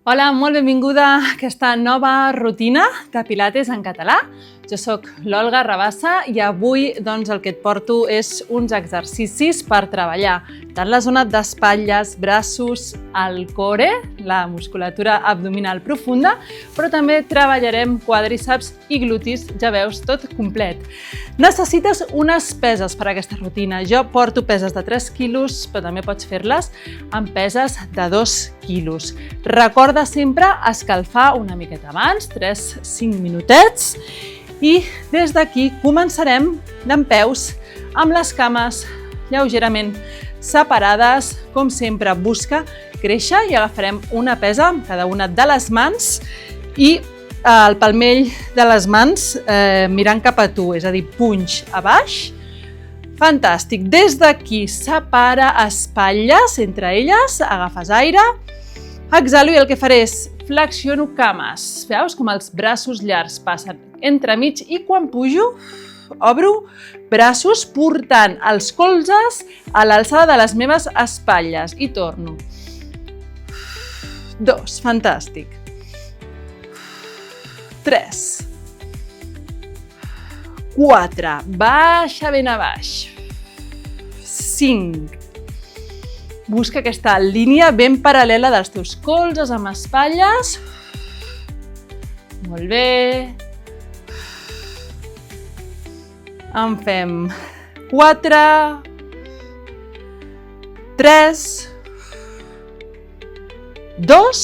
Hola, molt benvinguda a aquesta nova rutina de Pilates en català. Jo sóc l'Olga Rabassa i avui el que et porto és uns exercicis per treballar tant la zona d'espatlles, braços, el core, la musculatura abdominal profunda, però també treballarem quàdriceps i glutis, ja veus, tot complet. Necessites unes peses per a aquesta rutina. Jo porto peses de 3 quilos, però també pots fer-les amb peses de 2 quilos. Recorda sempre escalfar una miqueta abans, 3-5 minutets, i des d'aquí començarem dempeus amb les cames lleugerament separades. Com sempre, busca créixer i agafarem una pesa amb cada una de les mans i el palmell de les mans mirant cap a tu, és a dir, punys a baix. Fantàstic. Des d'aquí separa espatlles entre elles, agafes aire, exhalo i el que faré és flexiono cames. Veus com els braços llargs passen entremig i quan pujo obro braços portant els colzes a l'alçada de les meves espatlles i torno. 2, fantàstic. 3, 4, baixa ben a baix. 5, busca aquesta línia ben paral·lela dels teus colzes amb espatlles. Molt bé. En fem 4, 3, 2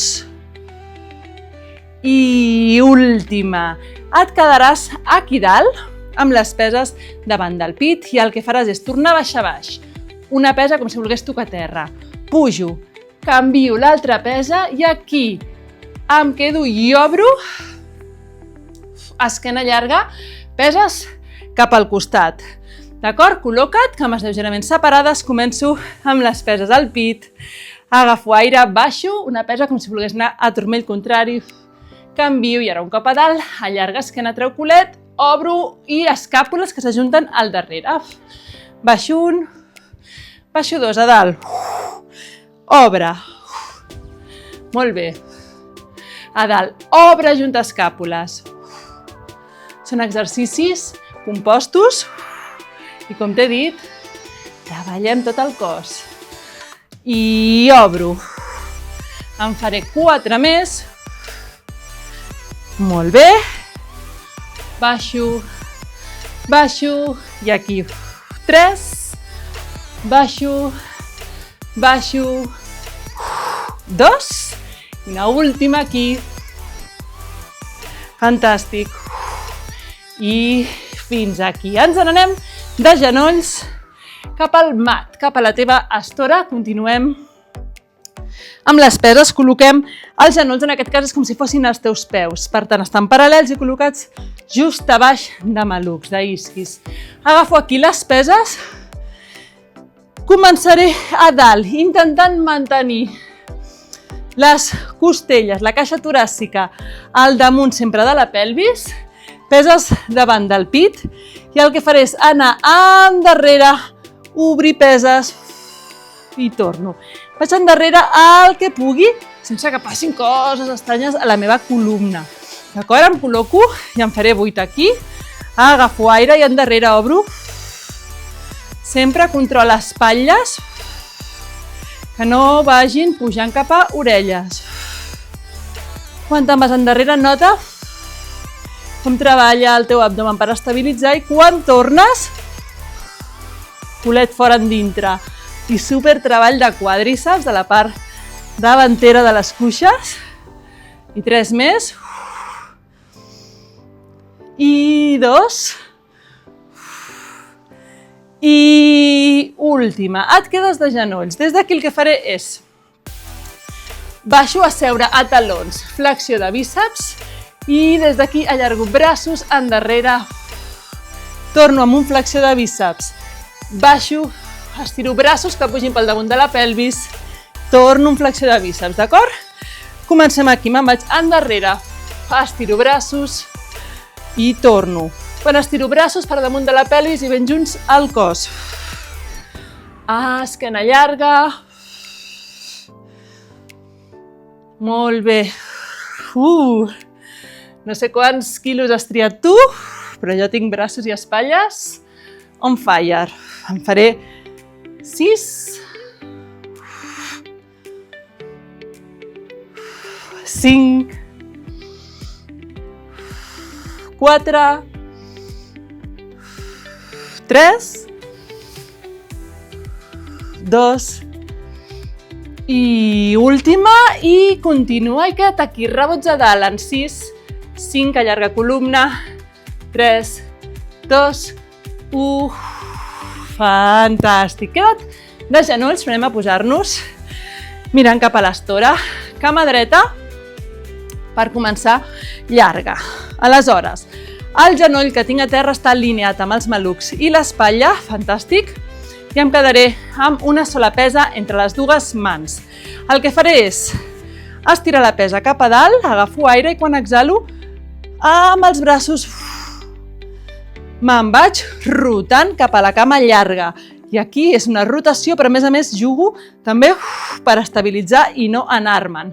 i última. Et quedaràs aquí dalt amb les peses davant del pit i el que faràs és tornar a baixar baix. Una pesa com si volgués tocar terra. Pujo, canvio l'altra pesa i aquí em quedo i obro. Esquena llarga, peses cap al costat. D'acord? Col·loca't, cames lleugerament separades, començo amb les peses al pit. Agafo aire, baixo, una pesa com si volgués anar a turmell contrari. Canvio i ara un cop a dalt, allarga esquena, treu culet, obro i escàpules que s'ajunten al darrere. Baixo un, baixo 2 a dalt. Obre. Molt bé. A dalt, obre, junta escàpules. Són exercicis compostos i, com t'he dit, treballem tot el cos. I obro. En faré 4 més. Molt bé. Baixo, baixo i aquí 3. Baixo, baixo, 2 i una última aquí. Fantàstic. I fins aquí. Ens n'anem de genolls cap al mat, cap a la teva estora. Continuem amb les peses. Col·loquem els genolls, en aquest cas és com si fossin els teus peus. Per tant, estan paral·lels i col·locats just a baix de malucs, d'isquis. Agafo aquí les peses. Començaré a dalt, intentant mantenir les costelles, la caixa toràcica al damunt sempre de la pelvis. Peses davant del pit i el que faré és anar endarrere, obrir peses i torno. Vaig endarrere el que pugui sense que passin coses estranyes a la meva columna. D'acord? Em col·loco i en faré 8 aquí. Agafo aire i endarrere obro. Sempre control espatlles que no vagin pujant cap a orelles. Quan te'n vas endarrere, nota com treballa el teu abdomen per estabilitzar i quan tornes, culet fora endintre. I super treball de quàdriceps de la part davantera de les cuixes. I 3 més. I 2. I última. Et quedes de genolls. Des d'aquí el que faré és baixo a seure a talons, flexió de bíceps i des d'aquí allargo braços endarrere. Torno amb un flexió de bíceps. Baixo, estiro braços que pugin pel damunt de la pelvis. Torno un flexió de bíceps, d'acord? Comencem aquí, me'n vaig endarrere. Estiro braços i torno. Quan estiro braços per damunt de la pelvis i ben junts al cos. Esquena llarga. Molt bé. No sé quants quilos has triat tu, però jo tinc braços i espatlles on fire. En faré 6, 5, 4, 3, 2 i última, i continua i queda't aquí, rebots a dalt en 6, 5, allarga columna, 3, 2, 1, fantàstic. Queda't de genolls, però anem a posar-nos mirant cap a l'estora, cama dreta, per començar, llarga. Aleshores, el genoll que tinc a terra està alineat amb els malucs i l'espatlla, fantàstic, i em quedaré amb una sola pesa entre les dues mans. El que faré és estirar la pesa cap a dalt, agafo aire i quan exhalo, amb els braços me'n vaig rotant cap a la cama llarga. I aquí és una rotació, però a més jugo també per estabilitzar i no anar-me'n.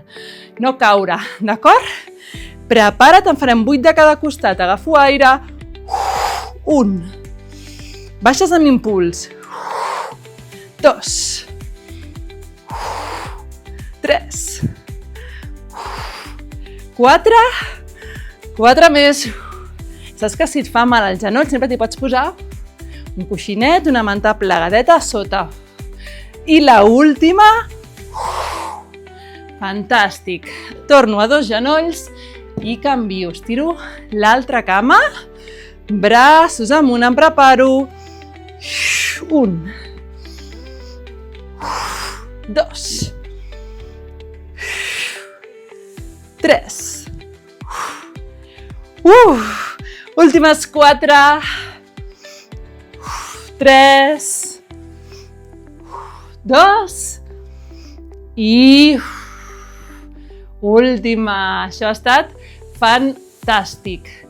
No caure, d'acord? Prepara't, en farem 8 de cada costat. Agafo aire. 1. Baixes amb impuls. 2. 3. 4. 4 més. Saps que si et fa mal al genoll sempre t'hi pots posar un coixinet, una manta plegadeta a sota. I la última. Fantàstic. Torno a 2 genolls i canvio. Estiro l'altra cama. Braços amunt, em preparo. 1. 2. 3. Últimes 4. 3, 2 i última. Això ha estat fantàstic.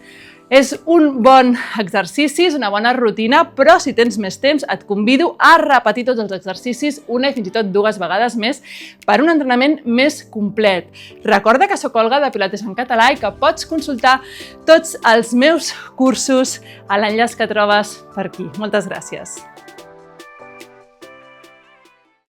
És un bon exercici, és una bona rutina, però si tens més temps et convido a repetir tots els exercicis una i fins i tot 2 vegades més per un entrenament més complet. Recorda que soc Olga de Pilates en Català i que pots consultar tots els meus cursos a l'enllaç que trobes per aquí. Moltes gràcies.